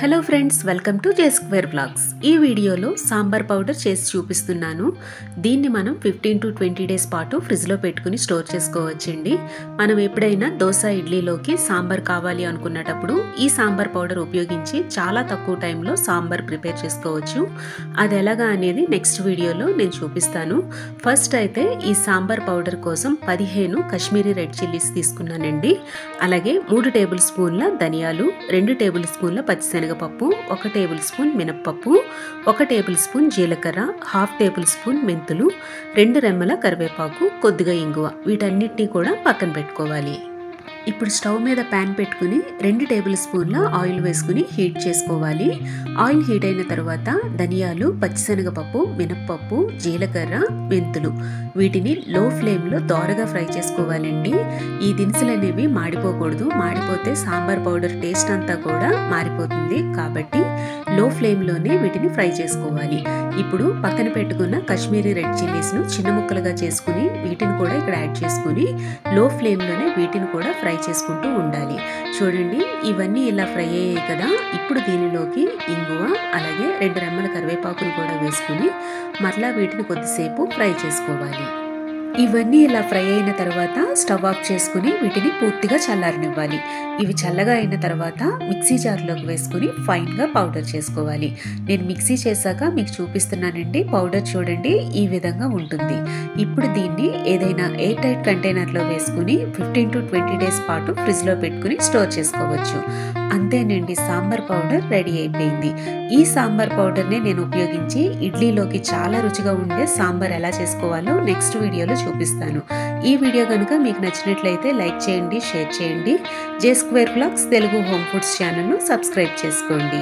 Hello friends, welcome to J square blogs. ఈ వీడియోలో sambar powder చేసి చూపిస్తున్నాను. దీన్ని మనం 15 to 20 డేస్ పాటు ఫ్రిడ్జ్లో పెట్టుకుని స్టోర్ చేసుకోవచ్చండి. మనం ఎప్పుడైనా దోశ ఇడ్లీలోకి సాంబార్ కావాలి అనుకున్నప్పుడు ఈ సాంబార్ పౌడర్ ఉపయోగించి చాలా తక్కువ టైంలో సాంబార్ ప్రిపేర్ చేసుకోవచ్చు. అది ఎలాగా అనేది నెక్స్ట్ వీడియోలో నేను చూపిస్తాను. ఫస్ట్ అయితే ఈ సాంబార్ పౌడర్ కోసం 15 కాశ్మీరీ రెడ్ చిల్లీస్ తీసుకున్నానండి. అలాగే 3 టేబుల్ స్పూన్ల ధనియాలు, 2 టేబుల్ స్పూన్ల పచ్చిశనగపప్పు, 1 టేబుల్ స్పూన్ మినప్పప్పు, 1 టేబుల్ స్పూన్ జీలకర్ర, 1/2 టేబుల్ స్పూన్ మెంతులు, 2 రెమ్మల కరివేపాకు, కొద్దిగా ఇంగువ. వీటన్నిటిని కూడా పక్కన పెట్టుకోవాలి. ఇప్పుడు స్టవ్ మీద ప్యాన్ పెట్టుకుని 2 టేబుల్ స్పూన్ల ఆయిల్ వేసుకుని హీట్ చేసుకోవాలి. ఆయిల్ హీట్ అయిన తర్వాత ధనియాలు, పచ్చిశనగపప్పు, మినప్పప్పు, జీలకర్ర, మెంతులు వీటిని లో ఫ్లేమ్లో దోరగా ఫ్రై చేసుకోవాలండి. ఈ దినుసులు అనేవి మాడిపోకూడదు. మాడిపోతే సాంబార్ పౌడర్ టేస్ట్ అంతా కూడా మారిపోతుంది. కాబట్టి లో ఫ్లేమ్లోనే వీటిని ఫ్రై చేసుకోవాలి. ఇప్పుడు పక్కన పెట్టుకున్న కాశ్మీరీ రెడ్ చిల్లీస్ను చిన్న ముక్కలుగా చేసుకుని వీటిని కూడా ఇక్కడ యాడ్ చేసుకుని లో ఫ్లేమ్లోనే వీటిని కూడా ఫ్రై చేసుకుంటూ ఉండాలి. చూడండి, ఇవన్నీ ఇలా ఫ్రై అయ్యాయి కదా. ఇప్పుడు దీనిలోకి ఇంగువ అలాగే 2 రెమ్మల కరివేపాకును కూడా వేసుకుని మరలా వీటిని కొద్దిసేపు ఫ్రై చేసుకోవాలి. ఇవన్నీ ఇలా ఫ్రై అయిన తర్వాత స్టవ్ ఆఫ్ చేసుకుని వీటిని పూర్తిగా చల్లారనివ్వాలి. ఇవి చల్లగా అయిన తర్వాత మిక్సీ జార్లోకి వేసుకుని ఫైన్గా పౌడర్ చేసుకోవాలి. నేను మిక్సీ చేశాక మీకు చూపిస్తున్నానండి. పౌడర్ చూడండి, ఈ విధంగా ఉంటుంది. ఇప్పుడు దీన్ని ఏదైనా ఎయిర్ టైట్ కంటైనర్లో వేసుకుని 15 to 20 డేస్ పాటు ఫ్రిడ్జ్లో పెట్టుకుని స్టోర్ చేసుకోవచ్చు. అంతేనండి, సాంబార్ పౌడర్ రెడీ అయిపోయింది. ఈ సాంబార్ పౌడర్నే నేను ఉపయోగించి ఇడ్లీలోకి చాలా రుచిగా ఉండే సాంబార్ ఎలా చేసుకోవాలో నెక్స్ట్ వీడియోలో చూపిస్తాను. ఈ వీడియో కనుక మీకు నచ్చినట్లయితే లైక్ చేయండి, షేర్ చేయండి. J square blogs Telugu home foods ఛానల్ను సబ్స్క్రైబ్ చేసుకోండి.